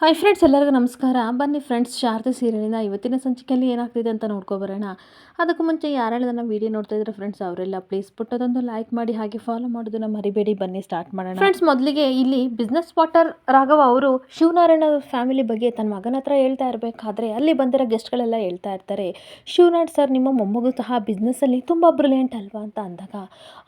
Hi friends, ಎಲ್ಲರಿಗೂ ನಮಸ್ಕಾರ. ಬನ್ನಿ ಫ್ರೆಂಡ್ಸ್, ಶಾರದೆ ಸೀರಿಯಲಿನ ಇವತ್ತಿನ ಸಂಚಿಕೆಯಲ್ಲಿ ಏನಾಗ್ತಿದೆ ಅಂತ ನೋಡ್ಕೊಬರೋಣ. ಅದಕ್ಕೂ ಮುಂಚೆ ಯಾರೆಲ್ಲ ನನ್ನ ವೀಡಿಯೋ ನೋಡ್ತಾ ಇದ್ದಾರೆ ಫ್ರೆಂಡ್ಸ್, ಅವರೆಲ್ಲ ಪ್ಲೀಸ್ ಪುಟ್ಟದೊಂದು ಲೈಕ್ ಮಾಡಿ, ಹಾಗೆ ಫಾಲೋ ಮಾಡೋದನ್ನ ಮರಿಬೇಡಿ. ಬನ್ನಿ ಸ್ಟಾರ್ಟ್ ಮಾಡೋಣ. ಫ್ರೆಂಡ್ಸ್, ಮೊದಲಿಗೆ ಇಲ್ಲಿ ಬಿಸ್ನೆಸ್ ಪಾರ್ಟ್ನರ್ ರಾಘವ ಅವರು ಶಿವನಾರಾಯಣ ಫ್ಯಾಮಿಲಿ ಬಗ್ಗೆ ತನ್ನ ಮಗನ ಹತ್ರ ಹೇಳ್ತಾ ಇರಬೇಕಾದ್ರೆ ಅಲ್ಲಿ ಬಂದಿರೋ ಗೆಸ್ಟ್ಗಳೆಲ್ಲ ಹೇಳ್ತಾ ಇರ್ತಾರೆ, ಶಿವನಾರಾಯಣ್ ಸರ್ ನಿಮ್ಮ ಮೊಮ್ಮಗು ಸಹ ಬಿಸ್ನೆಸ್ಸಲ್ಲಿ ತುಂಬ ಬ್ರಿಲಿಯಂಟ್ ಅಲ್ವಾ ಅಂತ ಅಂದಾಗ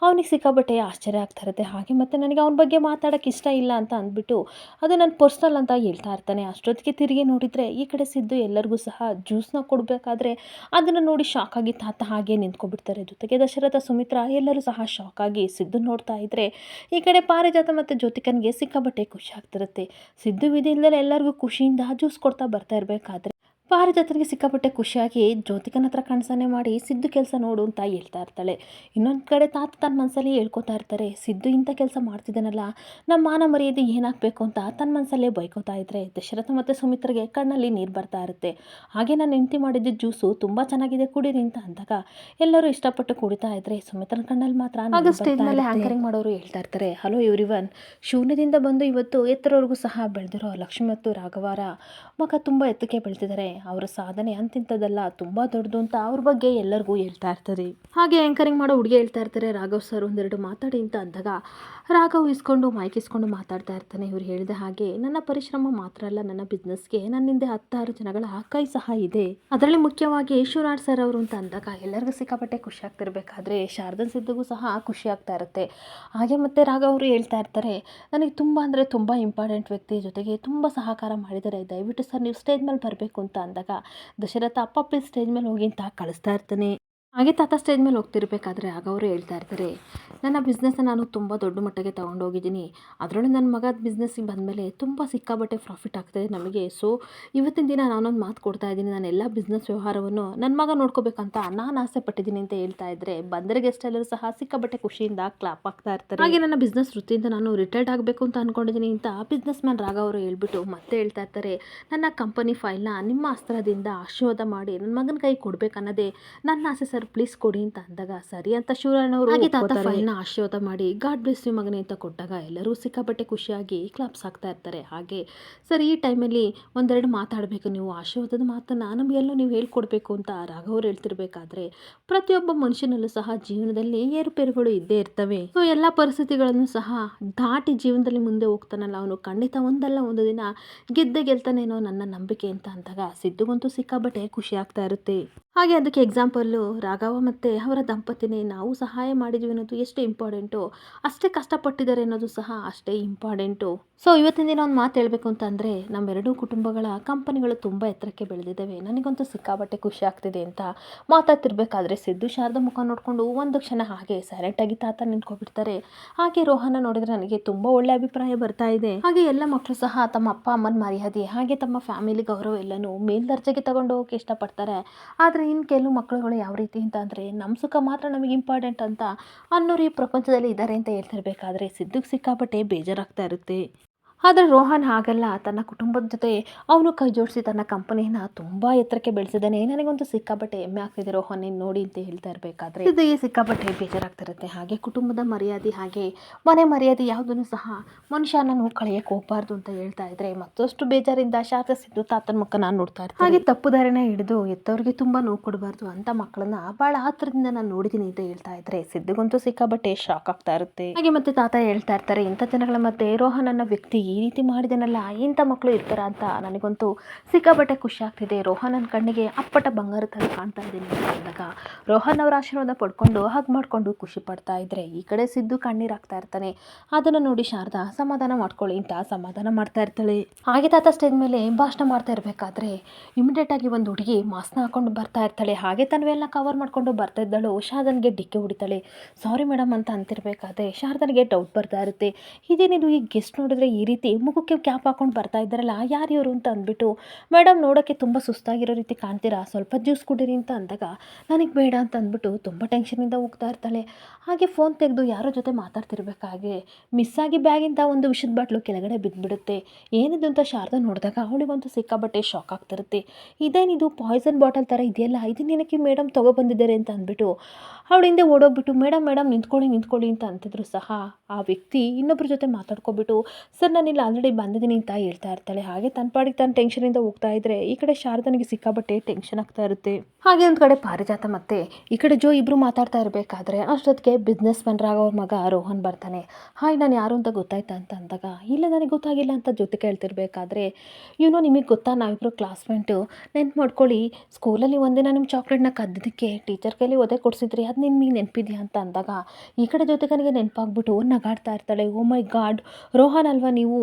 ಅವನಿಗೆ ಸಿಕ್ಕಾಬಟ್ಟೆ ಆಶ್ಚರ್ಯ ಆಗ್ತಾ ಇರುತ್ತೆ. ಹಾಗೆ ಮತ್ತು ನನಗೆ ಅವನ ಬಗ್ಗೆ ಮಾತಾಡೋಕ್ಕೆ ಇಷ್ಟ ಇಲ್ಲ ಅಂತ ಅಂದ್ಬಿಟ್ಟು ಅದು ನನ್ನ ಪರ್ಸ್ನಲ್ ಅಂತ ಹೇಳ್ತಾ ಇರ್ತಾನೆ. ಅಷ್ಟೊತ್ತಿಗೆ ತಿರುಗಿ ನೋಡಿದರೆ ಈ ಕಡೆ ಸಿದ್ದು ಎಲ್ಲರಿಗೂ ಸಹ ಜ್ಯೂಸ್ನ ಕೊಡಬೇಕಾದ್ರೆ ಅದನ್ನು ನೋಡಿ ಶಾಕ್ ಆಗಿ ತಾತ ಹಾಗೆ ನಿಂತ್ಕೊಬಿಡ್ತಾರೆ. ಜೊತೆಗೆ ದಶರಥ, ಸುಮಿತ್ರಾ ಎಲ್ಲರೂ ಸಹ ಶಾಕ್ ಆಗಿ ಸಿದ್ದು ನೋಡ್ತಾ ಇದ್ರೆ ಈ ಕಡೆ ಪಾರಿಜಾತ ಮತ್ತು ಜ್ಯೋತಿಕನ್ಗೆ ಸಿಕ್ಕಾಬಟ್ಟೆ ಖುಷಿ ಆಗ್ತಿರುತ್ತೆ. ಸಿದ್ದು ವಿಧಿಯಿಂದಲೇ ಎಲ್ಲರಿಗೂ ಖುಷಿಯಿಂದ ಜ್ಯೂಸ್ ಕೊಡ್ತಾ ಬರ್ತಾ ಇರಬೇಕಾದ್ರೆ ಪಾರಿಜಾತನಿಗೆ ಸಿಕ್ಕಾಪಟ್ಟೆ ಖುಷಿಯಾಗಿ ಜ್ಯೋತಿಕನ ಹತ್ರ ಕಣ್ಸನೆ ಮಾಡಿ ಸಿದ್ದು ಕೆಲಸ ನೋಡು ಅಂತ ಹೇಳ್ತಾ ಇರ್ತಾಳೆ. ಇನ್ನೊಂದು ಕಡೆ ತಾತ ತನ್ನ ಮನಸ್ಸಲ್ಲಿ ಹೇಳ್ಕೊತಾ ಇರ್ತಾರೆ, ಸಿದ್ದು ಇಂಥ ಕೆಲಸ ಮಾಡ್ತಿದ್ದಾನಲ್ಲ, ನಮ್ಮ ಮಾನ ಮರ್ಯಾದೆ ಏನಾಗಬೇಕು ಅಂತ ತನ್ನ ಮನಸ್ಸಲ್ಲೇ ಬೈಕೋತಾ ಇದ್ರೆ ದಶರಥ ಮತ್ತು ಸುಮಿತ್ರಿಗೆ ಕಣ್ಣಲ್ಲಿ ನೀರು ಬರ್ತಾ ಇರುತ್ತೆ. ಹಾಗೆ ನಾನು ಹೆಂಡತಿ ಮಾಡಿದ್ದ ಜ್ಯೂಸು ತುಂಬ ಚೆನ್ನಾಗಿದೆ, ಕುಡೀರಿ ಅಂತ ಅಂದಾಗ ಎಲ್ಲರೂ ಇಷ್ಟಪಟ್ಟು ಕುಡಿತಾ ಇದ್ರೆ ಸುಮಿತ್ರನ ಕಣ್ಣಲ್ಲಿ ಮಾತ್ರ ಆಗ ಸ್ಟೇಜ್ ಮೇಲೆ ಆ್ಯಂಕರಿಂಗ್ ಮಾಡೋರು ಹೇಳ್ತಾ ಇರ್ತಾರೆ, ಹಲೋ ಎವ್ರಿವನ್, ಶೂನ್ಯದಿಂದ ಬಂದು ಇವತ್ತು ಎತ್ತರವರೆಗೂ ಸಹ ಬೆಳೆದಿರೋ ಲಕ್ಷ್ಮಿ ಮತ್ತು ರಾಘವಾರ ಮಗ ತುಂಬ ಎತ್ತಕ್ಕೆ ಬೆಳೆದಿದ್ದಾರೆ. ಅವರ ಸಾಧನೆ ಅಂತಿಂಥದ್ದಲ್ಲ, ತುಂಬ ದೊಡ್ಡದು ಅಂತ ಅವ್ರ ಬಗ್ಗೆ ಎಲ್ಲರಿಗೂ ಹೇಳ್ತಾ ಇರ್ತಾರೆ. ಹಾಗೆ ಆ್ಯಂಕರಿಂಗ್ ಮಾಡೋ ಹುಡುಗಿ ಹೇಳ್ತಾ ಇರ್ತಾರೆ, ರಾಘವ್ ಸರ್ ಒಂದೆರಡು ಮಾತಾಡಿ ಅಂತ ಅಂದಾಗ ರಾಘವ್ ಮೈಕ್ ಇಸ್ಕೊಂಡು ಮಾತಾಡ್ತಾ ಇರ್ತಾನೆ. ಇವ್ರು ಹೇಳಿದ ಹಾಗೆ ನನ್ನ ಪರಿಶ್ರಮ ಮಾತ್ರ ಅಲ್ಲ, ನನ್ನ ಬಿಸ್ನೆಸ್ಗೆ ನನ್ನಿಂದ 10 ಜನಗಳ ಕೈ ಸಹ ಇದೆ, ಅದರಲ್ಲಿ ಮುಖ್ಯವಾಗಿ ಶಿವನಾಥ್ ಸರ್ ಅವರು ಅಂತ ಅಂದಾಗ ಎಲ್ಲರಿಗೂ ಸಿಕ್ಕಾಪಟ್ಟೆ ಖುಷಿ ಆಗ್ತಿರ್ಬೇಕಾದ್ರೆ ಶಾರದನ್ ಸಿದ್ದುಗೂ ಸಹ ಖುಷಿ ಆಗ್ತಾ ಇರುತ್ತೆ. ಹಾಗೆ ಮತ್ತೆ ರಾಘವ್ ಅವರು ಹೇಳ್ತಾ ಇರ್ತಾರೆ, ನನಗೆ ತುಂಬ ಅಂದರೆ ತುಂಬ ಇಂಪಾರ್ಟೆಂಟ್ ವ್ಯಕ್ತಿ, ಜೊತೆಗೆ ತುಂಬ ಸಹಕಾರ ಮಾಡಿದ್ದಾರೆ, ದಯವಿಟ್ಟು ಸರ್ ನೀವು ಸ್ಟೇಜ್ ಮೇಲೆ ಬರಬೇಕು ಅಂತ ಅಂದಾಗ ದಶರಥ ಅಪ್ಪ ಪ್ಲೀಸ್ ಸ್ಟೇಜ್ ಮೇಲೆ ಹೋಗಿ ಅಂತ ಕಳಿಸ್ತಾ ಇರ್ತಾನೆ. ಹಾಗೆ ತಾತ ಸ್ಟೇಜ್ ಮೇಲೆ ಹೋಗ್ತಿರ್ಬೇಕಾದ್ರೆ ಆಗ ಅವರು ಹೇಳ್ತಾ ಇರ್ತಾರೆ, ನನ್ನ ಬಿಸ್ನೆಸ್ನ ನಾನು ತುಂಬ ದೊಡ್ಡ ಮಟ್ಟಿಗೆ ತೊಗೊಂಡೋಗಿದ್ದೀನಿ, ಅದರೊಳಗೆ ನನ್ನ ಮಗ ಬಿಸ್ನೆಸ್ಸಿಗೆ ಬಂದಮೇಲೆ ತುಂಬ ಸಿಕ್ಕಾಬಟ್ಟೆ ಪ್ರಾಫಿಟ್ ಆಗ್ತಾಯಿದೆ ನಮಗೆ. ಸೊ ಇವತ್ತಿನ ದಿನ ನಾನೊಂದು ಮಾತು ಕೊಡ್ತಾ ಇದ್ದೀನಿ, ನಾನು ಎಲ್ಲ ಬಿಸ್ನೆಸ್ ವ್ಯವಹಾರವನ್ನು ನನ್ನ ಮಗ ನೋಡ್ಕೋಬೇಕಂತ ನಾನು ಆಸೆ ಪಟ್ಟಿದ್ದೀನಿ ಅಂತ ಹೇಳ್ತಾ ಇದ್ರೆ ಬಂದರೆ ಗೆಸ್ಟ್ ಎಲ್ಲರೂ ಸಹ ಸಿಕ್ಕಾಬಟ್ಟೆ ಖುಷಿಯಿಂದ ಕ್ಲಾಪ್ ಆಗ್ತಾ ಇರ್ತಾರೆ. ಹಾಗೆ ನನ್ನ ಬಿಸ್ನೆಸ್ ವೃತ್ತಿಯಿಂದ ನಾನು ರಿಟೈರ್ಡ್ ಆಗಬೇಕು ಅಂತ ಅಂದ್ಕೊಂಡಿದ್ದೀನಿ ಅಂತ ಬಿಸ್ನೆಸ್ ಮ್ಯಾನ್ ರಾಘ ಅವರು ಹೇಳ್ಬಿಟ್ಟು ಮತ್ತೆ ಹೇಳ್ತಾ ಇರ್ತಾರೆ, ನನ್ನ ಕಂಪನಿ ಫೈಲ್ನ ನಿಮ್ಮ ಅಸ್ತ್ರದಿಂದ ಆಶೀರ್ವಾದ ಮಾಡಿ ನನ್ನ ಮಗನ ಕೈ ಕೊಡ್ಬೇಕನ್ನೋದೇ ನನ್ನ ಆಸೆ ಸರ್, ಪ್ಲೀಸ್ ಕೊಡಿ ಅಂತ ಅಂದಾಗ ಸರಿ ಅಂತ ಶಿವರಾಯಣ್ಣ ಅವರು ತಾತ ಫೈಲ್ನ ಆಶೀರ್ವಾದ ಮಾಡಿ ಗಾಡ್ ಬ್ಲೆಸ್ ಯು ಮಗನೇ ಅಂತ ಕೊಟ್ಟಾಗ ಎಲ್ಲರೂ ಸಿಕ್ಕಾಪಟ್ಟೆ ಖುಷಿಯಾಗಿ ಕ್ಲಾಪ್ಸ್ ಹಾಕ್ತಾ ಇರ್ತಾರೆ. ಹಾಗೆ ಸರ್ ಈ ಟೈಮಲ್ಲಿ ಒಂದೆರಡು ಮಾತಾಡಬೇಕು, ನೀವು ಆಶೀರ್ವಾದದ ಮಾತನ್ನು ನಮಗೆಲ್ಲೂ ನೀವು ಹೇಳ್ಕೊಡ್ಬೇಕು ಅಂತ ರಾಘವ್ರು ಹೇಳ್ತಿರ್ಬೇಕಾದ್ರೆ ಪ್ರತಿಯೊಬ್ಬ ಮನುಷ್ಯನಲ್ಲೂ ಸಹ ಜೀವನದಲ್ಲಿ ಏರುಪೇರುಗಳು ಇದ್ದೇ ಇರ್ತವೆ. ಸೊ ಎಲ್ಲ ಪರಿಸ್ಥಿತಿಗಳನ್ನು ಸಹ ದಾಟಿ ಜೀವನದಲ್ಲಿ ಮುಂದೆ ಹೋಗ್ತಾನಲ್ಲ ಅವನು ಖಂಡಿತ ಒಂದಲ್ಲ ಒಂದು ದಿನ ಗೆಲ್ತಾನೇನೋ ನನ್ನ ನಂಬಿಕೆ ಅಂತ ಅಂದಾಗ ಸಿದ್ದುಗಂತೂ ಸಿಕ್ಕಾಬಟ್ಟೆ ಖುಷಿ ಆಗ್ತಾ ಇರುತ್ತೆ. ಹಾಗೆ ಅದಕ್ಕೆ ಎಕ್ಸಾಂಪಲ್ಲು ರಾಘವ ಮತ್ತು ಅವರ ದಂಪತಿನೇ, ನಾವು ಸಹಾಯ ಮಾಡಿದ್ವಿ ಅನ್ನೋದು ಎಷ್ಟು ಇಂಪಾರ್ಟೆಂಟು ಅಷ್ಟೇ ಕಷ್ಟಪಟ್ಟಿದ್ದಾರೆ ಅನ್ನೋದು ಸಹ ಅಷ್ಟೇ ಇಂಪಾರ್ಟೆಂಟು. ಸೊ ಇವತ್ತಿನ ದಿನ ಒಂದು ಮಾತು ಹೇಳಬೇಕು ಅಂತಂದರೆ ನಮ್ಮೆರಡೂ ಕುಟುಂಬಗಳ ಕಂಪನಿಗಳು ತುಂಬ ಎತ್ತರಕ್ಕೆ ಬೆಳೆದಿದ್ದಾವೆ, ನನಗಂತೂ ಸಿಕ್ಕಾಬಟ್ಟೆ ಖುಷಿ ಆಗ್ತಿದೆ ಅಂತ ಮಾತಾಡ್ತಿರ್ಬೇಕಾದ್ರೆ ಸಿದ್ದು ಶಾರದ ಮುಖ ನೋಡಿಕೊಂಡು ಒಂದು ಕ್ಷಣ ಹಾಗೆ ಸೈಲೆಂಟಾಗಿ ತಾತ ನಿಂತ್ಕೊಬಿಡ್ತಾರೆ. ಹಾಗೆ ರೋಹನ ನೋಡಿದ್ರೆ ನನಗೆ ತುಂಬ ಒಳ್ಳೆ ಅಭಿಪ್ರಾಯ ಬರ್ತಾ ಇದೆ. ಹಾಗೆ ಎಲ್ಲ ಮಕ್ಕಳು ಸಹ ತಮ್ಮ ಅಪ್ಪ ಅಮ್ಮನ ಮರ್ಯಾದೆ ಹಾಗೆ ತಮ್ಮ ಫ್ಯಾಮಿಲಿ ಗೌರವ ಎಲ್ಲನೂ ಮೇಲ್ದರ್ಜೆಗೆ ತಗೊಂಡು ಹೋಗೋಕೆ ಇಷ್ಟಪಡ್ತಾರೆ. ಆದರೆ ಇನ್ನು ಕೆಲವು ಮಕ್ಕಳುಗಳು ಯಾವ ರೀತಿ ಅಂತ ಅಂದರೆ ನಮ್ಮ ಸುಖ ಮಾತ್ರ ನಮಗೆ ಇಂಪಾರ್ಟೆಂಟ್ ಅಂತ ಅನ್ನೋರು ಈ ಪ್ರಪಂಚದಲ್ಲಿ ಇದ್ದಾರೆ ಅಂತ ಹೇಳ್ತಿರ್ಬೇಕಾದ್ರೆ ಸಿದ್ದುಗೆ ಸಿಕ್ಕಾಪಟ್ಟೆ ಬೇಜಾರಾಗ್ತಾ ಇರುತ್ತೆ. ಆದರೆ ರೋಹನ್ ಹಾಗಲ್ಲ, ತನ್ನ ಕುಟುಂಬದ ಜೊತೆ ಅವನು ಕೈ ಜೋಡಿಸಿ ತನ್ನ ಕಂಪನಿಯನ್ನು ತುಂಬ ಎತ್ತರಕ್ಕೆ ಬೆಳೆಸಿದ್ದಾನೆ, ನನಗಂತೂ ಸಿಕ್ಕಾಪಟ್ಟೆ ಹೆಮ್ಮೆ ಆಗ್ತಿದೆ ರೋಹನ್ ನೋಡಿ ಅಂತ ಹೇಳ್ತಾ ಇರಬೇಕಾದ್ರೆ ಸಿದ್ದುಗೆ ಸಿಕ್ಕಾಪಟ್ಟೆ ಬೇಜಾರಾಗ್ತಿರುತ್ತೆ. ಹಾಗೆ ಕುಟುಂಬದ ಮರ್ಯಾದೆ ಹಾಗೆ ಮನೆ ಮರ್ಯಾದೆ ಯಾವುದನ್ನು ಸಹ ಮನುಷ್ಯನನ್ನು ಕಳೆಯಕ್ಕೆ ಹೋಗಬಾರ್ದು ಅಂತ ಹೇಳ್ತಾ ಇದ್ರೆ ಮತ್ತಷ್ಟು ಬೇಜಾರಿಂದ ಶಾರದಾ ಸಿದ್ದು ತಾತನ ಮುಖನ ನೋಡ್ತಾ ಇರ್ತಾರೆ. ಹಾಗೆ ತಪ್ಪು ದಾರಿನ ಹಿಡಿದು ಎತ್ತವರಿಗೆ ತುಂಬ ನೋವು ಕೊಡಬಾರ್ದು ಅಂತ ಮಕ್ಕಳನ್ನ ಭಾಳ ಆತರದಿಂದ ನಾನು ನೋಡಿದ್ದೀನಿ ಅಂತ ಹೇಳ್ತಾ ಇದ್ರೆ ಸಿದ್ದುಗಂತೂ ಸಿಕ್ಕಾಪಟ್ಟೆ ಶಾಕ್ ಆಗ್ತಾ ಇರುತ್ತೆ. ಹಾಗೆ ಮತ್ತೆ ತಾತ ಹೇಳ್ತಾ ಇರ್ತಾರೆ, ಇಂಥ ಜನಗಳ ಮತ್ತೆ ರೋಹನ್ ಅನ್ನೋ ವ್ಯಕ್ತಿ ಈ ರೀತಿ ಮಾಡಿದನಲ್ಲ, ಇಂಥ ಮಕ್ಕಳು ಇರ್ತಾರ ಅಂತ ನನಗಂತೂ ಸಿಕ್ಕಾಪಟ್ಟೆ ಖುಷಿ ಆಗ್ತಿದೆ. ರೋಹನ್ ನನ್ನ ಕಣ್ಣಿಗೆ ಅಪ್ಪಟ ಬಂಗಾರ ಥರ ಕಾಣ್ತಾ ಇದ್ದೀನಿ ಅಂದಾಗ ರೋಹನ್ ಅವರ ಆಶೀರ್ವಾದ ಪಡ್ಕೊಂಡು ಹಗ್ ಮಾಡಿಕೊಂಡು ಖುಷಿ ಪಡ್ತಾ ಇದ್ರೆ ಈ ಕಡೆ ಸಿದ್ದು ಕಣ್ಣೀರಾಗ್ತಾ ಇರ್ತಾನೆ. ಅದನ್ನು ನೋಡಿ ಶಾರದಾ ಸಮಾಧಾನ ಮಾಡ್ಕೊಳ್ಳಿ ಅಂತ ಸಮಾಧಾನ ಮಾಡ್ತಾ ಇರ್ತಾಳೆ. ಹಾಗೆ ತಾತ ಸ್ಟೇಜ್ ಮೇಲೆ ಭಾಷಣ ಮಾಡ್ತಾ ಇರಬೇಕಾದ್ರೆ ಇಮಿಡಿಯೇಟ್ ಆಗಿ ಒಂದು ಹುಡುಗಿ ಮಾಸ್ಕ್ನ ಹಾಕೊಂಡು ಬರ್ತಾ ಇರ್ತಾಳೆ. ಹಾಗೆ ತನ್ನೆಲ್ಲ ಕವರ್ ಮಾಡ್ಕೊಂಡು ಬರ್ತಾ ಇದ್ದಳು ಶಾರದನ್ಗೆ ಡಿಕ್ಕೆ ಹೊಡಿತಾಳೆ. ಸಾರಿ ಮೇಡಮ್ ಅಂತ ಅಂತಿರ್ಬೇಕಾದ್ರೆ ಶಾರದನಿಗೆ ಡೌಟ್ ಬರ್ತಾ ಇರುತ್ತೆ, ಇದೇನಿದು ಈ ಗೆಸ್ಟ್ ನೋಡಿದ್ರೆ ಈ ರೀತಿ ಮುಖಕ್ಕೆ ಕ್ಯಾಪ್ ಹಾಕೊಂಡು ಬರ್ತಾ ಇದ್ದಾರಲ್ಲ, ಯಾರು ಇವರು ಅಂತ ಅಂದ್ಬಿಟ್ಟು ಮೇಡಮ್ ನೋಡೋಕ್ಕೆ ತುಂಬ ಸುಸ್ತಾಗಿರೋ ರೀತಿ ಕಾಣ್ತೀರಾ, ಸ್ವಲ್ಪ ಜ್ಯೂಸ್ ಕುಡೀರಿ ಅಂತ ಅಂದಾಗ ನನಗೆ ಬೇಡ ಅಂತ ಅಂದ್ಬಿಟ್ಟು ತುಂಬ ಟೆನ್ಷನಿಂದ ಹೋಗ್ತಾ ಇರ್ತಾಳೆ. ಹಾಗೆ ಫೋನ್ ತೆಗೆದು ಯಾರೋ ಜೊತೆ ಮಾತಾಡ್ತಿರ್ಬೇಕಾಗೆ ಮಿಸ್ಸಾಗಿ ಬ್ಯಾಗಿಂದ ಒಂದು ವಿಷದ ಬಾಟ್ಲು ಕೆಳಗಡೆ ಬಿದ್ದುಬಿಡುತ್ತೆ. ಏನಿದು ಅಂತ ಶಾರದಾ ನೋಡಿದಾಗ ಅವಳಿಗಂತೂ ಸಿಕ್ಕಾಬಟ್ಟೆ ಶಾಕ್ ಆಗ್ತಿರುತ್ತೆ. ಇದೇನಿದು ಪಾಯ್ಸನ್ ಬಾಟಲ್ ಥರ ಇದೆಯಲ್ಲ, ಇದನ್ನೇನಕ್ಕೆ ಮೇಡಮ್ ತೊಗೊಬಂದಿದ್ದಾರೆ ಅಂತ ಅಂದ್ಬಿಟ್ಟು ಅವಳು ಹಿಂದೆ ಓಡೋಗ್ಬಿಟ್ಟು ಮೇಡಮ್ ನಿಂತ್ಕೊಳ್ಳಿ ಅಂತ ಅಂತಿದ್ರು ಸಹ ಆ ವ್ಯಕ್ತಿ ಇನ್ನೊಬ್ಬರ ಜೊತೆ ಮಾತಾಡ್ಕೊಬಿಟ್ಟು, ಸರ್ ನಾನಿಲ್ಲಿ ಆಲ್ರೆಡಿ ಬಂದಿದ್ದೀನಿ ಅಂತ ಹೇಳ್ತಾ ಇರ್ತಾಳೆ. ಹಾಗೆ ತನ್ನ ಪಾಡಿಗೆ ತಾನು ಟೆನ್ಷನಿಂದ ಹೋಗ್ತಾ ಇದ್ದರೆ ಈ ಕಡೆ ಶಾರದನಿಗೆ ಸಿಕ್ಕಾಬಟ್ಟೆ ಟೆನ್ಷನ್ ಆಗ್ತಾ ಇರುತ್ತೆ. ಹಾಗೆ ಒಂದು ಕಡೆ ಪಾರಿಜಾತ ಮತ್ತೆ ಈ ಕಡೆ ಜೋ ಇಬ್ಬರು ಮಾತಾಡ್ತಾ ಇರಬೇಕಾದ್ರೆ ಅಷ್ಟೊತ್ತಿಗೆ ಬಿಸ್ನೆಸ್ ಮನ್ ರಾಘವ್ ಅವ್ರ ಮಗ ರೋಹನ್ ಬರ್ತಾನೆ. ಹಾಯ್, ನಾನು ಯಾರು ಅಂತ ಗೊತ್ತಾಯ್ತಾ ಅಂತ ಅಂದಾಗ ಇಲ್ಲ ನನಗೆ ಗೊತ್ತಾಗಿಲ್ಲ ಅಂತ ಜೊತೆ ಕೇಳ್ತಿರ್ಬೇಕಾದ್ರೆ ನಿಮಗೆ ಗೊತ್ತಾ ನಾವಿಬ್ಬರು ಕ್ಲಾಸ್ಮೇಟು, ನೆನ್ಪು ಮಾಡ್ಕೊಳ್ಳಿ ಸ್ಕೂಲಲ್ಲಿ ಒಂದಿನ ನಿಮ್ಮ ಚಾಕ್ಲೇಟ್ನ ಕದ್ದದಕ್ಕೆ ಟೀಚರ್ ಕೈಲಿ ಒದೆ ಕೊಡಿಸಿದ್ರಿ, ಅದು ನಿಮಗೆ ನೆನಪಿದೆಯಾ ಅಂತ ಅಂದಾಗ ಈ ಕಡೆ ಜೊತೆಗನಿಗೆ ನೆನಪಾಗ್ಬಿಟ್ಟು ನಗಾಡ್ತಾ ಇರ್ತಾಳೆ. ಓ ಮೈ ಗಾಡ್, ರೋಹನ್ ಅಲ್ವಾ ನೀವು?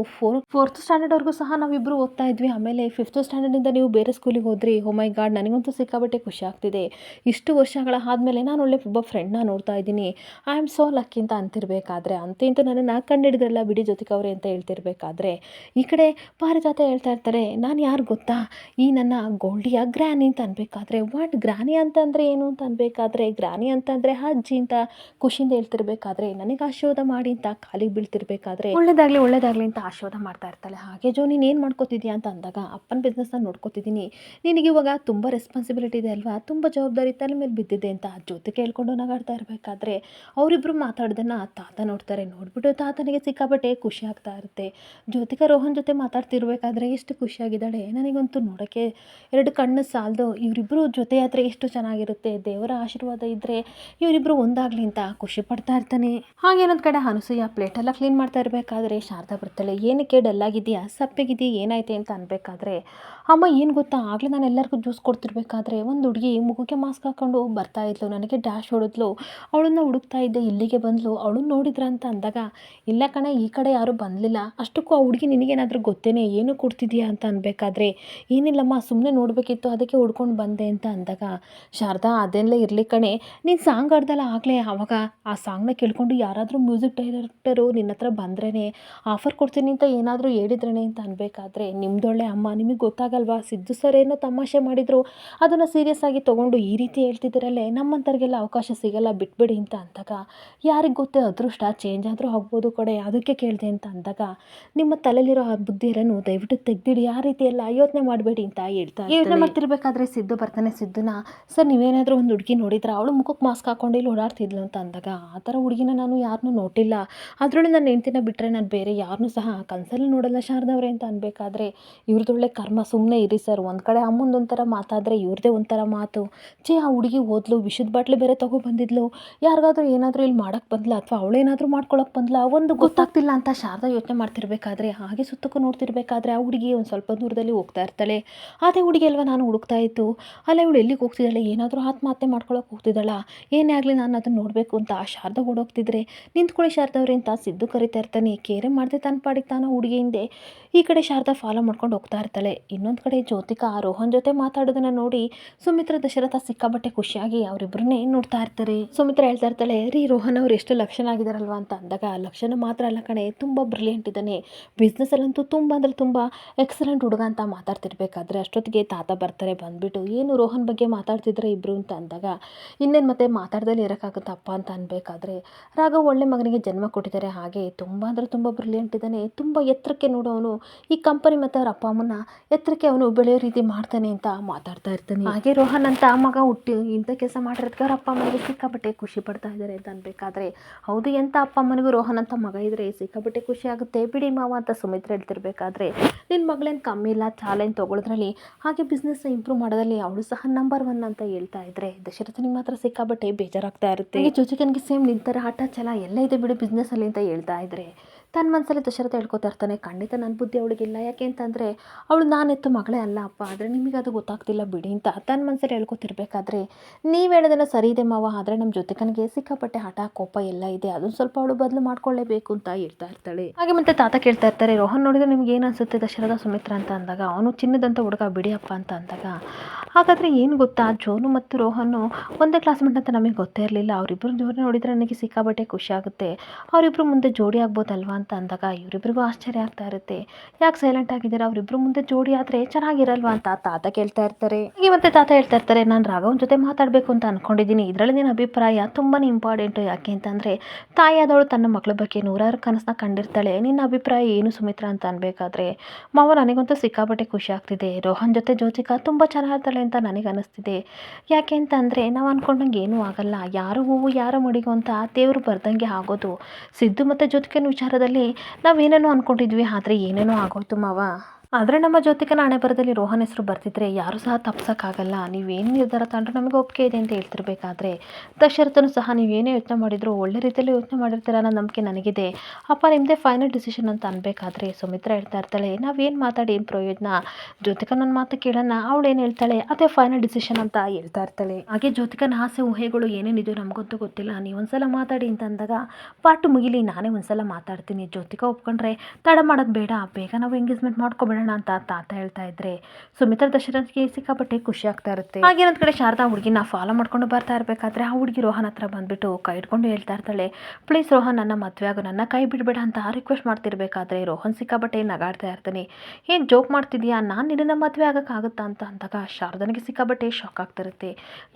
ಫೋರ್ತ್ ಸ್ಟ್ಯಾಂಡರ್ಡ್ವರೆಗೂ ಸಹ ನಾವಿಬ್ಬರು ಓದ್ತಾ ಇದ್ವಿ, ಆಮೇಲೆ 5th ಸ್ಟ್ಯಾಂಡರ್ಡಿಂದ ನೀವು ಬೇರೆ ಸ್ಕೂಲಿಗೆ ಹೋದ್ರಿ. ಓ ಮೈ ಗಾಡ್, ನನಗಂತೂ ಸಿಕ್ಕಾಬಟ್ಟೆ ಖುಷಿ ಆಗ್ತಿದೆ. ಇಷ್ಟು ವರ್ಷಗಳ ಆದಮೇಲೆ ನಾನು ಒಳ್ಳೆ ಒಬ್ಬ ಫ್ರೆಂಡ್ನ ನೋಡ್ತಾ ಇದ್ದೀನಿ. ಐ ಆಮ್ ಸೋ ಲಕ್ಕಿ ಅಂತ ಅಂತಿರ್ಬೇಕಾದ್ರೆ ಅಂತೂ ನನ್ನನ್ನು ಕಂಡಿಡಿದ್ರಲ್ಲ ಬಿಡಿ ಜೊತೆಗೆ ಅವರೇ ಅಂತ ಹೇಳ್ತಿರ್ಬೇಕಾದ್ರೆ ಈ ಕಡೆ ಪಾರಿಜಾತ ಹೇಳ್ತಾ ಇರ್ತಾರೆ, ನಾನು ಯಾರು ಗೊತ್ತಾ, ಈ ನನ್ನ ಗೋಲ್ಡಿಯ ಗ್ರ್ಯಾನಿ ಅಂತ ಅನ್ಬೇಕಾದ್ರೆ ವಾಟ್ ಗ್ರ್ಯಾನಿ ಅಂತಂದರೆ ಏನು ಅಂತ ಅನ್ಬೇಕಾದ್ರೆ ಗ್ರ್ಯಾನಿ ಅಂತಂದರೆ ಅಜ್ಜಿ ಅಂತ ಖುಷಿಯಿಂದ ಹೇಳ್ತಿರ್ಬೇಕಾದ್ರೆ ನನಗೆ ಆಶೀರ್ವಾದ ಮಾಡಿ ಅಂತ ಕಾಲಿಗೆ ಬೀಳ್ತಿರ್ಬೇಕಾದ್ರೆ ಒಳ್ಳೇದಾಗಲಿ ಅಂತ ಆಶೀರ್ವಾದ ಮಾಡ್ತಾ ಇರ್ತಾಳೆ. ಹಾಗೆ ಜೋ ನೀನು ಏನು ಮಾಡ್ಕೋತಿದ್ಯಾ ಅಂತ ಅಂದಾಗ ಅಪ್ಪನ ಬಿಸ್ನೆಸ್ನ ನೋಡ್ಕೋತಿದ್ದೀನಿ, ನಿನಗೆ ಇವಾಗ ತುಂಬ ರೆಸ್ಪಾನ್ಸಿಬಿಲಿಟಿ ಇದೆ ಅಲ್ವಾ, ತುಂಬ ಜವಾಬ್ದಾರಿ ತಲೆ ಮೇಲೆ ಬಿದ್ದಿದೆ ಅಂತ ಜೊತೆ ಕೇಳ್ಕೊಂಡು ನಗಾಡ್ತಾ ಇರಬೇಕಾದ್ರೆ ಅವರಿಬ್ಬರು ಮಾತಾಡೋದನ್ನು ತಾತ ನೋಡ್ತಾರೆ. ನೋಡ್ಬಿಟ್ಟು ತಾತನಿಗೆ ಸಿಕ್ಕಾಬಟ್ಟೆ ಖುಷಿ ಆಗ್ತಾ ಇರುತ್ತೆ. ಜ್ಯೋತಿಕಾ ರೋಹನ್ ಜೊತೆ ಮಾತಾಡ್ತಿರ್ಬೇಕಾದ್ರೆ ಎಷ್ಟು ಖುಷಿಯಾಗಿದ್ದಾಳೆ, ನನಗಂತೂ ನೋಡೋಕ್ಕೆ 2 ಕಣ್ಣು ಸಾಲದು. ಇವರಿಬ್ಬರು ಜೊತೆ ಆದರೆ ಎಷ್ಟು ಚೆನ್ನಾಗಿರುತ್ತೆ, ದೇವರ ಆಶೀರ್ವಾದ ಇದ್ದರೆ ಇವರಿಬ್ಬರು ಒಂದಾಗಲಿ ಅಂತ ಖುಷಿ ಪಡ್ತಾ ಇರ್ತಾನೆ. ಹಾಗೆ ಇನ್ನೊಂದು ಕಡೆ ಅನಸೂಯ ಪ್ಲೇಟೆಲ್ಲ ಕ್ಲೀನ್ ಮಾಡ್ತಾ ಇರಬೇಕಾದ್ರೆ ಶಾರದಾ ಬರ್ತಾಳೆ. ಏನಕ್ಕೆ ಡಲ್ಲಾಗಿದೆಯಾ, ಸಪ್ಪೆಗಿದೆಯಾ, ಏನಾಯ್ತೆ ಅಂತ ಅನ್ಬೇಕಾದ್ರೆ ಅಮ್ಮ ಏನು ಗೊತ್ತಾ, ಆಗಲೇ ನಾನು ಎಲ್ಲರಿಗೂ ಜ್ಯೂಸ್ ಕೊಡ್ತಿರ್ಬೇಕಾದ್ರೆ ಒಂದು ಹುಡುಗಿ ಮುಖಕ್ಕೆ ಮಾಸ್ಕ್ ಹಾಕ್ಕೊಂಡು ಬರ್ತಾ ಇದ್ಲು, ನನಗೆ ಡ್ಯಾಶ್ ಹೊಡೆದ್ಲು, ಅವಳನ್ನ ಹುಡುಕ್ತಾ ಇದ್ದೆ, ಇಲ್ಲಿಗೆ ಬಂದ್ಲು, ಅವಳನ್ನ ನೋಡಿದ್ರ ಅಂತ ಅಂದಾಗ ಇಲ್ಲ ಕಣೆ, ಈ ಕಡೆ ಯಾರೂ ಬಂದಲಿಲ್ಲ, ಅಷ್ಟಕ್ಕೂ ಆ ಹುಡುಗಿ ನಿನಗೇನಾದರೂ ಗೊತ್ತೇನೆ, ಏನು ಕೊಡ್ತಿದ್ಯಾ ಅಂತ ಅನ್ಬೇಕಾದ್ರೆ ಏನಿಲ್ಲಮ್ಮ ಸುಮ್ಮನೆ ನೋಡಬೇಕಿತ್ತು ಅದಕ್ಕೆ ಹುಡ್ಕೊಂಡು ಬಂದೆ ಅಂತ ಅಂದಾಗ ಶಾರದಾ ಅದೆಲ್ಲ ಇರಲಿ ಕಣೆ, ನೀನು ಸಾಂಗ್ ಆಡ್ದಲ್ಲ ಆಗಲೇ, ಆವಾಗ ಆ ಸಾಂಗ್ನ ಕೇಳ್ಕೊಂಡು ಯಾರಾದರೂ ಮ್ಯೂಸಿಕ್ ಡೈರೆಕ್ಟರು ನಿನ್ನ ಹತ್ರ ಬಂದ್ರೇ ಆಫರ್ ಕೊಡ್ತೀನಿ ಅಂತ ಏನಾದರೂ ಹೇಳಿದ್ರೇ ಅಂತ ಅನ್ಬೇಕಾದ್ರೆ ನಿಮ್ದೊಳ್ಳೆ ಅಮ್ಮ, ನಿಮಗೆ ಗೊತ್ತಾಗಲ್ವಾ, ಸಿದ್ದು ಸರ್ ಏನೋ ತಮಾಷೆ ಮಾಡಿದರು, ಅದನ್ನು ಸೀರಿಯಸ್ ಆಗಿ ತೊಗೊಂಡು ಈ ರೀತಿ ಹೇಳ್ತಿದ್ದೀರಲ್ಲೇ, ನಮ್ಮಂಥವ್ರಿಗೆಲ್ಲ ಅವಕಾಶ ಸಿಗಲ್ಲ, ಬಿಟ್ಬಿಡಿ ಅಂತ ಅಂದಾಗ ಯಾರಿಗೆ ಗೊತ್ತೇ ಅದೃಷ್ಟ ಚೇಂಜ್ ಆದರೂ ಆಗ್ಬೋದು ಕಡೆ, ಅದಕ್ಕೆ ಕೇಳಿದೆ ಅಂತ ಅಂದಾಗ ನಿಮ್ಮ ತಲೆಯಲ್ಲಿರೋ ಆ ಬುದ್ಧಿಯನ್ನು ದಯವಿಟ್ಟು ತೆಗ್ದಿಡಿ, ಆ ರೀತಿ ಎಲ್ಲ ಯೋಚನೆ ಮಾಡಬೇಡಿ ಅಂತ ಯೋಚನೆ ಮಾಡ್ತಿರ್ಬೇಕಾದ್ರೆ ಸಿದ್ದು ಬರ್ತಾನೆ. ಸಿದ್ದುನ ಸರ್ ನೀವೇನಾದರೂ ಒಂದು ಹುಡುಗಿ ನೋಡಿದ್ರೆ ಅವಳು ಮುಖಕ್ಕೆ ಮಾಸ್ಕ್ ಹಾಕೊಂಡು ಇಲ್ಲಿ ಓಡಾಡ್ತಿದ್ಲು ಅಂತ ಅಂದಾಗ ಆ ಥರ ಹುಡುಗಿನ ನಾನು ಯಾರನ್ನೂ ನೋಡಿಲ್ಲ, ಅದರೊಳಗೆ ನನ್ನ ಹೆಂಡ್ತಿನ ಬಿಟ್ಟರೆ ನಾನು ಬೇರೆ ಯಾರನ್ನೂ ಸಹ ಕನಸಲ್ಲಿ ನೋಡಲ್ಲ ಶಾರದವ್ರೆ ಅಂತ ಅನ್ಬೇಕಾದ್ರೆ ಇವ್ರದೊಳ್ಳೆ ಕರ್ಮ, ಸುಮ್ಮನೆ ಇರಿ ಸರ್, ಒಂದು ಕಡೆ ಅಮ್ಮಂದು ಒಂಥರ ಮಾತಾದರೆ ಇವ್ರದೇ ಒಂಥರ ಮಾತು, ಆ ಹುಡುಗಿ ಓದ್ಲು, ವಿಷದ ಬಾಟ್ಲಿ ಬೇರೆ ಬಂದಿದ್ಲು, ಯಾರಿಗಾದ್ರೂ ಏನಾದರೂ ಇಲ್ಲಿ ಮಾಡೋಕ್ಕೆ ಬಂದ್ಲ ಅಥವಾ ಅವಳೇನಾದರೂ ಮಾಡ್ಕೊಳಕ್ಕೆ ಬಂದ್ಲ ಒಂದು ಗೊತ್ತಾಗ್ತಿಲ್ಲ ಅಂತ ಶಾರದಾ ಯೋಚನೆ ಮಾಡ್ತಿರ್ಬೇಕಾದ್ರೆ ಹಾಗೆ ಸುತ್ತಕ್ಕೂ ನೋಡ್ತಿರ್ಬೇಕಾದ್ರೆ ಆ ಹುಡುಗಿ ಒಂದು ಸ್ವಲ್ಪ ದೂರದಲ್ಲಿ ಹೋಗ್ತಾ ಇರ್ತಾಳೆ. ಅದೇ ಹುಡುಗಿ ಅಲ್ವಾ ನಾನು ಹುಡುಕ್ತಾ ಇತ್ತು, ಅಲ್ಲ ಇವಳು ಎಲ್ಲಿಗೆ ಹೋಗ್ತಿದ್ದಾಳೆ, ಏನಾದರೂ ಆತ್ಮಹತ್ಯೆ ಮಾಡ್ಕೊಳಕ್ಕೆ ಹೋಗ್ತಿದ್ದಾಳ, ಏನೇ ಆಗಲಿ ನಾನು ಅದನ್ನು ನೋಡಬೇಕು ಅಂತ ಶಾರದಾ ಓಡೋಗ್ತಿದ್ರೆ ನಿಂತ್ಕೊಳ್ಳಿ ಶಾರದವ್ರೆ ಅಂತ ಸಿದ್ದು ಕರಿತಾ ಇರ್ತಾನೆ. ಕೇರೆ ಮಾಡದೆ ತನ್ನ ಪಾಡಿಗೆ ತಾನು ಹುಡುಗಿ ಹಿಂದೆ ಈ ಕಡೆ ಶಾರದಾ ಫಾಲೋ ಮಾಡ್ಕೊಂಡು ಹೋಗ್ತಾ ಇರ್ತಾಳೆ. ಇನ್ನೊಂದು ಕಡೆ ಜ್ಯೋತಿಕಾ ರೋಹನ್ ಜೊತೆ ಮಾತಾಡೋದನ್ನ ನೋಡಿ ಸುಮಿತ್ರಾ ದಶರಥ ಸಿಕ್ಕಾಬಟ್ಟೆ ಖುಷಿಯಾಗಿ ಅವರಿಬ್ಬರನ್ನೇ ನೋಡ್ತಾ ಇರ್ತಾರೆ. ಸುಮಿತ್ರಾ ಹೇಳ್ತಾ ಇರ್ತಾಳೆ, ರೀ ರೋಹನ್ ಅವ್ರು ಎಷ್ಟು ಲಕ್ಷಣ ಆಗಿದಾರಲ್ವಾ ಅಂತ ಅಂದಾಗ ಲಕ್ಷಣ ಮಾತ್ರ ಅಲ್ಲ ಕಣೆ, ತುಂಬ ಬ್ರಿಲಿಯಂಟ್ ಇದ್ದಾನೆ, ಬಿಸ್ನೆಸ್ಸಲ್ಲಂತೂ ತುಂಬ ಅಂದರೆ ತುಂಬ ಎಕ್ಸಲೆಂಟ್ ಹುಡುಗ ಅಂತ ಮಾತಾಡ್ತಿರ್ಬೇಕಾದ್ರೆ ಅಷ್ಟೊತ್ತಿಗೆ ತಾತ ಬರ್ತಾರೆ. ಬಂದ್ಬಿಟ್ಟು ಏನು ರೋಹನ್ ಬಗ್ಗೆ ಮಾತಾಡ್ತಿದ್ರೆ ಇಬ್ಬರು ಅಂತ ಅಂದಾಗ ಇನ್ನೇನು ಮತ್ತೆ ಮಾತಾಡ್ದಲ್ಲಿ ಇರೋಕ್ಕಾಗುತ್ತಪ್ಪ ಅಂತ ಅನ್ಬೇಕಾದ್ರೆ ರಾಘವ್ ಒಳ್ಳೆ ಮಗನಿಗೆ ಜನ್ಮ ಕೊಟ್ಟಿದ್ದಾರೆ, ಹಾಗೆ ತುಂಬ ಅಂದರೆ ತುಂಬ ಬ್ರಿಲಿಯಂಟ್ ಇದ್ದಾನೆ, ತುಂಬ ಎತ್ತರಕ್ಕೆ ನೋಡೋನು, ಈ ಕಂಪನಿ ಮತ್ತು ಅವ್ರ ಅಪ್ಪ ಅಮ್ಮನ ಎತ್ತರಕ್ಕೆ ಅವನು ಬೆಳೆಯೋ ರೀತಿ ಮಾಡ್ತಾನೆ ಅಂತ ಮಾತಾಡ್ತಾ ಇರ್ತಾನೆ. ಹಾಗೆ ರೋಹನ್ ಅಂತ ಮಗ ಹುಟ್ಟಿ ಇಂಥ ಕೆಲಸ ಮಾಡಿರೋದಕ್ಕೆ ಅವ್ರ ಅಪ್ಪ ಅಮ್ಮನಿಗೆ ಸಿಕ್ಕಾಪಟ್ಟೆ ಖುಷಿ ಪಡ್ತಾ ಇದ್ದಾರೆ ಅಂತ ಅನ್ಬೇಕಾದ್ರೆ ಹೌದು, ಎಂಥ ಅಪ್ಪ ಅಮ್ಮನಿಗೂ ರೋಹನ್ ಅಂತ ಮಗ ಇದ್ರೆ ಸಿಕ್ಕಾಪಟ್ಟೆ ಖುಷಿ ಆಗುತ್ತೆ ಬಿಡಿ ಮಾವ ಅಂತ ಸುಮಿತ್ರಾ ಹೇಳ್ತಿರ್ಬೇಕಾದ್ರೆ ನಿನ್ನ ಮಗಳೇನು ಕಮ್ಮಿ ಇಲ್ಲ, ಚಾಲೆಂಜ್ ತೊಗೊಳೋದ್ರಲ್ಲಿ ಹಾಗೆ ಬಿಸ್ನೆಸ್ ಇಂಪ್ರೂವ್ ಮಾಡೋದ್ರಲ್ಲಿ ಅವಳು ಸಹ ನಂಬರ್ 1 ಅಂತ ಹೇಳ್ತಾ ಇದ್ರೆ ದಶರಥನಿಗೆ ಮಾತ್ರ ಸಿಕ್ಕಾಪಟ್ಟೆ ಬೇಜಾರಾಗ್ತಾ ಇರುತ್ತೆ. ಹಾಗೆ ಜೊತೆಗೆ ಸೇಮ್ ನಿಂತರ ಆಟ ಛಲ ಎಲ್ಲ ಇದೆ ಬಿಡು ಬಿಸ್ನೆಸ್ಸಲ್ಲಿ ಅಂತ ಹೇಳ್ತಾ ಇದ್ರೆ ತನ್ನ ಮನಸ್ಸಲ್ಲಿ ದಶರಥ ಹೇಳ್ಕೊತಾ ಇರ್ತಾನೆ, ಖಂಡಿತ ನನ್ನ ಬುದ್ಧಿ ಅವಳಿಗಿಲ್ಲ, ಯಾಕೆ ಅಂತಂದರೆ ಅವಳು ನಾನೆತ್ತು ಮಗಳೇ ಅಲ್ಲ ಅಪ್ಪ, ಆದರೆ ನಿಮಗೆ ಅದು ಗೊತ್ತಾಗ್ತಿಲ್ಲ ಬಿಡಿ ಅಂತ ತನ್ನ ಮನಸ್ಸಲ್ಲಿ ಹೇಳ್ಕೊತಿರ್ಬೇಕಾದ್ರೆ ನೀವು ಹೇಳೋದೆಲ್ಲ ಸರಿ ಇದೆ ಮಾವ, ಆದರೆ ನಮ್ಮ ಜೊತೆಕನಿಗೆ ಸಿಕ್ಕಾಪಟ್ಟೆ ಹಠ ಕೋಪ ಎಲ್ಲ ಇದೆ, ಅದನ್ನು ಸ್ವಲ್ಪ ಅವಳು ಬದಲು ಮಾಡ್ಕೊಳ್ಳೇಬೇಕು ಅಂತ ಹೇಳ್ತಾ ಇರ್ತಾಳೆ. ಹಾಗೆ ಮತ್ತೆ ತಾತ ಕೇಳ್ತಾ ಇರ್ತಾರೆ, ರೋಹನ್ ನೋಡಿದ್ರೆ ನಿಮ್ಗೆ ಏನು ಅನಿಸುತ್ತೆ ದಶರಥ ಸುಮಿತ್ರಾ ಅಂತ ಅಂದಾಗ ಅವನು ಚಿನ್ನದಂತ ಹುಡುಗ ಬಿಡಿಯಪ್ಪ ಅಂತ ಅಂದಾಗ ಹಾಗಾದರೆ ಏನು ಗೊತ್ತಾ, ಜೋನು ಮತ್ತು ರೋಹನ್ನು ಒಂದೇ ಕ್ಲಾಸ್ಮೇಟ್ ಅಂತ ನಮಗೆ ಗೊತ್ತೇ ಇರಲಿಲ್ಲ, ಅವರಿಬ್ಬರು ಜೋಡಿ ನೋಡಿದರೆ ನನಗೆ ಸಿಕ್ಕಾಪಟ್ಟೆ ಖುಷಿ ಆಗುತ್ತೆ, ಅವರಿಬ್ಬರು ಮುಂದೆ ಜೋಡಿ ಆಗ್ಬೋದಲ್ವಾ ಅಂತ ಅಂದಾಗ ಇವರಿಬ್ಬರಿಗೂ ಆಶ್ಚರ್ಯ ಆಗ್ತಾ ಇರುತ್ತೆ, ಯಾಕೆ ಸೈಲೆಂಟ್ ಆಗಿದ್ದಾರೆ, ಅವರಿಬ್ಬರು ಮುಂದೆ ಜೋಡಿ ಆದರೆ ಚೆನ್ನಾಗಿರಲ್ವಾ ಅಂತ ತಾತ ಕೇಳ್ತಾ ಇರ್ತಾರೆ. ಹಾಗೆ ಮತ್ತೆ ತಾತ ಹೇಳ್ತಾ ಇರ್ತಾರೆ, ನಾನು ರಾಘವನ್ ಜೊತೆ ಮಾತಾಡಬೇಕು ಅಂತ ಅನ್ಕೊಂಡಿದ್ದೀನಿ, ಇದರಲ್ಲಿ ನಿನ್ನ ಅಭಿಪ್ರಾಯ ತುಂಬಾ ಇಂಪಾರ್ಟೆಂಟು, ಯಾಕೆ ಅಂತಂದರೆ ತಾಯಿಯಾದವಳು ತನ್ನ ಮಕ್ಕಳ ಬಗ್ಗೆ ನೂರಾರು ಕನಸನ್ನ ಕಂಡಿರ್ತಾಳೆ, ನಿನ್ನ ಅಭಿಪ್ರಾಯ ಏನು ಸುಮಿತ್ರಾ ಅಂತ ಅನ್ಬೇಕಾದ್ರೆ ಮಾವ ನನಗಂತೂ ಸಿಕ್ಕಾಪಟ್ಟೆ ಖುಷಿ ಆಗ್ತಿದೆ, ರೋಹನ್ ಜೊತೆ ಜ್ಯೋತಿಕಾ ತುಂಬ ಚೆನ್ನಾಗಿರ್ತಾಳೆ ಅಂತ ನನಗೆ ಅನ್ನಿಸ್ತಿದೆ. ಯಾಕೆ ಅಂತಂದರೆ ನಾವು ಅಂದ್ಕೊಂಡಂಗೆ ಏನೂ ಆಗಲ್ಲ. ಯಾರ ಹೂವು ಯಾರ ಮುಡಿಗು ಅಂತ ದೇವರು ಬರ್ದಂಗೆ ಆಗೋದು. ಸಿದ್ದು ಮತ್ತು ಜ್ಯೋತಿಕನ ವಿಚಾರದಲ್ಲಿ ನಾವೇನೇನೋ ಅಂದ್ಕೊಂಡಿದ್ವಿ, ಆದರೆ ಏನೇನೋ ಆಗೋಯ್ತು ಮಾವ. ಆದರೆ ನಮ್ಮ ಜ್ಯೋತಿಕನ ಹಣೆಬರಹದಲ್ಲಿ ರೋಹನ್ ಹೆಸರು ಬರ್ತಿದ್ರೆ ಯಾರೂ ಸಹ ತಪ್ಸೋಕ್ಕಾಗಲ್ಲ. ನೀವೇನು ನಿರ್ಧಾರ ತಗೊಂಡ್ರೆ ನಮಗೆ ಒಪ್ಪಿಗೆ ಇದೆ ಅಂತ ಹೇಳ್ತಿರ್ಬೇಕಾದ್ರೆ ದಶರಥನು ಸಹ ನೀವೇನೇ ಯೋಚನೆ ಮಾಡಿದ್ರು ಒಳ್ಳೆ ರೀತಿಯಲ್ಲಿ ಯೋಚನೆ ಮಾಡಿರ್ತೀರ ಅನ್ನೋ ನಂಬಿಕೆ ನನಗಿದೆ. ಅಪ್ಪ ನಿಮ್ಮದೇ ಫೈನಲ್ ಡಿಸಿಷನ್ ಅಂತ ಅನ್ಬೇಕಾದ್ರೆ ಸುಮಿತ್ರಾ ಹೇಳ್ತಾ ಇರ್ತಾಳೆ, ನಾವೇನು ಮಾತಾಡಿ ಏನು ಪ್ರಯೋಜನ, ಜ್ಯೋತಿಕ ನನ್ನ ಮಾತು ಕೇಳೋಣ, ಅವಳು ಏನು ಹೇಳ್ತಾಳೆ ಅದೇ ಫೈನಲ್ ಡಿಸಿಷನ್ ಅಂತ ಹೇಳ್ತಾ ಇರ್ತಾಳೆ. ಹಾಗೆ ಜ್ಯೋತಿಕನ ಆಸೆ ಊಹೆಗಳು ಏನೇನಿದೆಯೋ ನಮಗಂತೂ ಗೊತ್ತಿಲ್ಲ, ನೀವೊಂದ್ಸಲ ಮಾತಾಡಿ ಅಂತ ಅಂದಾಗ ಪಾರ್ಟ್ ಮುಗಿಲಿ ನಾನೇ ಒಂದ್ಸಲ ಮಾತಾಡ್ತೀನಿ, ಜ್ಯೋತಿಕ ಒಪ್ಕೊಂಡ್ರೆ ತಡ ಮಾಡೋದು ಬೇಡ, ಬೇಗ ನಾವು ಎಂಗೇಜ್ಮೆಂಟ್ ಮಾಡ್ಕೊಬೇಡ ಅಂತ ತಾತ ಹೇಳ್ತಾ ಇದ್ರೆ ಸುಮಿತ್ರಾ ದಶರಥ್ಗೆ ಸಿಕ್ಕಾಪಟ್ಟೆ ಖುಷಿ ಆಗ್ತಾ ಇರುತ್ತೆ. ಹಾಗೆ ಒಂದ್ ಕಡೆ ಶಾರದಾ ಹುಡುಗಿನ ಫಾಲೋ ಮಾಡ್ಕೊಂಡು ಬರ್ತಾ ಇರ್ಬೇಕಾದ್ರೆ ಆ ಹುಡುಗಿ ರೋಹನ್ ಹತ್ರ ಬಂದ್ಬಿಟ್ಟು ಕೈ ಇಟ್ಕೊಂಡು ಹೇಳ್ತಾ ಇರ್ತಾಳೆ, ಪ್ಲೀಸ್ ರೋಹನ್ ನನ್ನ ಮದುವೆ ಆಗು, ನನ್ನ ಕೈ ಬಿಡಬೇಡ ಅಂತ ರಿಕ್ವೆಸ್ಟ್ ಮಾಡ್ತಿರ್ಬೇಕಾದ್ರೆ ರೋಹನ್ ಸಿಕ್ಕಾಪಟ್ಟೆ ನಗಾಡ್ತಾ ಇರ್ತಾನೆ. ಏನು ಜೋಕ್ ಮಾಡ್ತಿದ್ಯಾ, ನಾನು ನಿನ್ನ ಮದುವೆ ಆಗೋಕ್ಕಾಗುತ್ತಾ ಅಂತ ಅಂದಾಗ ಶಾರದನಿಗೆ ಸಿಕ್ಕಾಪಟ್ಟೆ ಶಾಕ್ ಆಗ್ತಿರುತ್ತೆ.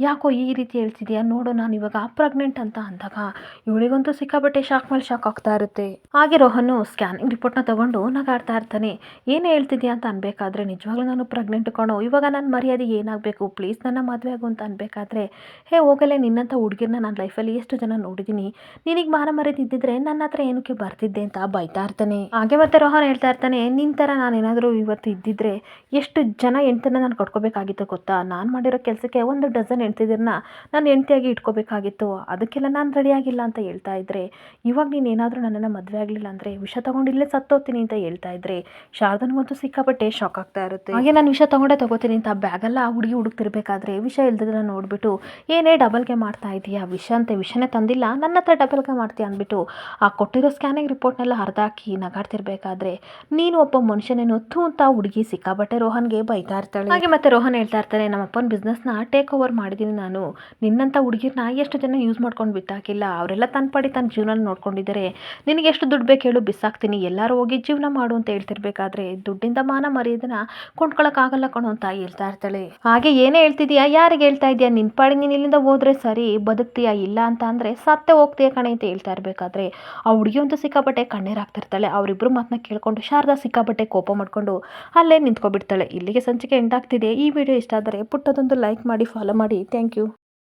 ಯಾಕೋ ಈ ರೀತಿ ಹೇಳ್ತಿದ್ಯಾ, ನೋಡು ನಾನು ಇವಾಗ ಪ್ರೆಗ್ನೆಂಟ್ ಅಂತ ಅಂದಾಗ ಇವಳಿಗಂತೂ ಸಿಕ್ಕಾಪಟ್ಟೆ ಶಾಕ್ ಮೇಲೆ ಶಾಕ್ ಆಗ್ತಾ ಇರುತ್ತೆ. ಹಾಗೆ ರೋಹನ್ ಸ್ಕ್ಯಾನಿಂಗ್ ರಿಪೋರ್ಟ್ನ ತಗೊಂಡು ನಗಾಡ್ತಾ ಇರ್ತಾನೆ. ಏನು ಹೇಳ್ತಿದ್ಯಾ ಅಂತ ಅನ್ಬೇಕಾದ್ರೆ ನಿಜವಾಗ್ಲೂ ನಾನು ಪ್ರೆಗ್ನೆಂಟ್ ಕಣೋ, ಇವಾಗ ನನ್ನ ಮರ್ಯಾದೆ ಏನಾಗಬೇಕು, ಪ್ಲೀಸ್ ನನ್ನ ಮದುವೆ ಆಗು ಅಂತ ಅನ್ಬೇಕಾದ್ರೆ ಹೇ ಹೋಗಲೇ, ನಿನ್ನಂಥ ಹುಡುಗಿರ್ನ ನಾನು ಲೈಫಲ್ಲಿ ಎಷ್ಟು ಜನ ನೋಡಿದ್ದೀನಿ, ನಿನಗೆ ಮಾನ ಮರ್ಯಾದೆ ಇದ್ದಿದ್ರೆ ನನ್ನ ಹತ್ರ ಏನಕ್ಕೆ ಬರ್ತಿದ್ದೆ ಅಂತ ಬೈತಾ ಇರ್ತಾನೆ. ಹಾಗೆ ಮತ್ತೆ ರೋಹನ್ ಹೇಳ್ತಾ ಇರ್ತಾನೆ, ನಿನ್ನ ಥರ ನಾನೇನಾದರೂ ಇವತ್ತು ಇದ್ದಿದ್ರೆ ಎಷ್ಟು ಜನ ಹೆಂಡ್ತಿನ ನಾನು ಕಟ್ಕೋಬೇಕಾಗಿತ್ತು ಗೊತ್ತಾ, ನಾನು ಮಾಡಿರೋ ಕೆಲಸಕ್ಕೆ 1 ಡಜನ್ ಹೆಂಡ್ತಿದಿರನ್ನ ನಾನು ಹೆಂಡ್ತಿಯಾಗಿ ಇಟ್ಕೋಬೇಕಾಗಿತ್ತು, ಅದಕ್ಕೆಲ್ಲ ನಾನು ರೆಡಿಯಾಗಿಲ್ಲ ಅಂತ ಹೇಳ್ತಾ ಇದ್ರೆ ಇವಾಗ ನೀನು ಏನಾದರೂ ನನ್ನನ್ನು ಮದುವೆ ಆಗಲಿಲ್ಲ ಅಂದರೆ ವಿಷ ತಗೊಂಡು ಇಲ್ಲೇ ಸತ್ತೋಗ್ತೀನಿ ಅಂತ ಹೇಳ್ತಾ ಇದ್ರೆ ಶಾರದನಿಗಂತೂ ಸಿಕ್ಕಾಪಟ್ಟೆ ಶಾಕ್ ಆಗ್ತಾ ಇರುತ್ತೆ. ಹಾಗೆ ನಾನು ವಿಷ ತಗೋತೀನಿ ಅಂತ ಬ್ಯಾಗೆಲ್ಲ ಹುಡುಗಿ ಹುಡುಕ್ತಿರ್ಬೇಕಾದ್ರೆ ವಿಷ ಇಲ್ದಿದ್ದನ್ನ ನೋಡ್ಬಿಟ್ಟು ಏನೇ ಡಬಲ್ಗೆ ಮಾಡ್ತಾ ಇದೀಯಾ, ವಿಷ ಅಂತೆ ವಿಷನೇ ತಂದಿಲ್ಲ, ನನ್ನ ಹತ್ರ ಡಬಲ್ಗೆ ಮಾಡ್ತೀಯ ಅಂದ್ಬಿಟ್ಟು ಆ ಕೊಟ್ಟಿರೋ ಸ್ಕ್ಯಾನಿಂಗ್ ರಿಪೋರ್ಟ್ನೆಲ್ಲ ಹರಿದಾಕಿ ನಗಾಡ್ತಿರ್ಬೇಕಾದ್ರೆ ನೀನು ಒಬ್ಬ ಮನುಷ್ಯನೇನು ಥೂ ಅಂತ ಹುಡುಗಿ ಸಿಕ್ಕಾಪಟ್ಟೆ ರೋಹನ್ಗೆ ಬೈತಾ ಇರ್ತಾಳೆ. ಹಾಗೆ ಮತ್ತೆ ರೋಹನ್ ಹೇಳ್ತಾ ಇರ್ತಾನೆ, ನಮ್ಮ ಅಪ್ಪನ ಬಿಸ್ನೆಸ್ನ ಟೇಕ್ ಓವರ್ ಮಾಡಿದ್ದೀನಿ ನಾನು, ನಿನ್ನಂಥ ಹುಡುಗಿರ್ನ ಎಷ್ಟು ಜನ ಯೂಸ್ ಮಾಡ್ಕೊಂಡು ಬಿಟ್ಟಾಕಿಲ್ಲ, ಅವರೆಲ್ಲ ತನ್ನ ಪಡಿ ತನ್ನ ಜೀವನ ನೋಡ್ಕೊಂಡಿದ್ದಾರೆ, ನಿನಗೆ ಎಷ್ಟು ದುಡ್ಡು ಬೇಕು ಹೇಳು ಬಿಸಾಕ್ತೀನಿ, ಎಲ್ಲರೂ ಹೋಗಿ ಜೀವನ ಮಾಡು ಅಂತ ಹೇಳ್ತಿರ್ಬೇಕಾದ್ರೆ ದುಡ್ಡಿಂದ ಮಾನ ಮರ್ಯಾದೆನ ಕೊಂಡ್ಕೊಳಕ್ಕಾಗಲ್ಲ ಕಣೋ ಅಂತ ಹೇಳ್ತಾ ಇರ್ತಾಳೆ. ಹಾಗೆ ಏನೇ ಹೇಳ್ತಿದ್ಯಾ, ಯಾರಿಗೆ ಹೇಳ್ತಾ ಇದೆಯಾ, ನಿನ್ ಪಾಡಿ ನೀನು ಇಲ್ಲಿಂದ ಹೋದ್ರೆ ಸರಿ ಬದುಕ್ತೀಯಾ, ಇಲ್ಲ ಅಂತ ಅಂದ್ರೆ ಸತ್ತೆ ಹೋಗ್ತೀಯ ಕಣೆ ಅಂತ ಹೇಳ್ತಾ ಇರ್ಬೇಕಾದ್ರೆ ಆ ಹುಡುಗಿ ಅಂತೂ ಸಿಕ್ಕಾಪಟ್ಟೆ ಕಣ್ಣೀರ್ ಹಾಕ್ತಿರ್ತಾಳೆ. ಅವರಿಬ್ರು ಮಾತನ್ನ ಕೇಳ್ಕೊಂಡು ಶಾರದಾ ಸಿಕ್ಕಾಪಟ್ಟೆ ಕೋಪ ಮಾಡ್ಕೊಂಡು ಅಲ್ಲೇ ನಿಂತ್ಕೊಬಿಡ್ತಾಳೆ. ಇಲ್ಲಿಗೆ ಸಂಚಿಕೆ ಎಂಡ್ ಆಗ್ತಿದೆ. ಈ ವಿಡಿಯೋ ಇಷ್ಟ ಆದರೆ ಪುಟ್ಟದೊಂದು ಲೈಕ್ ಮಾಡಿ, ಫಾಲೋ ಮಾಡಿ. Thank you.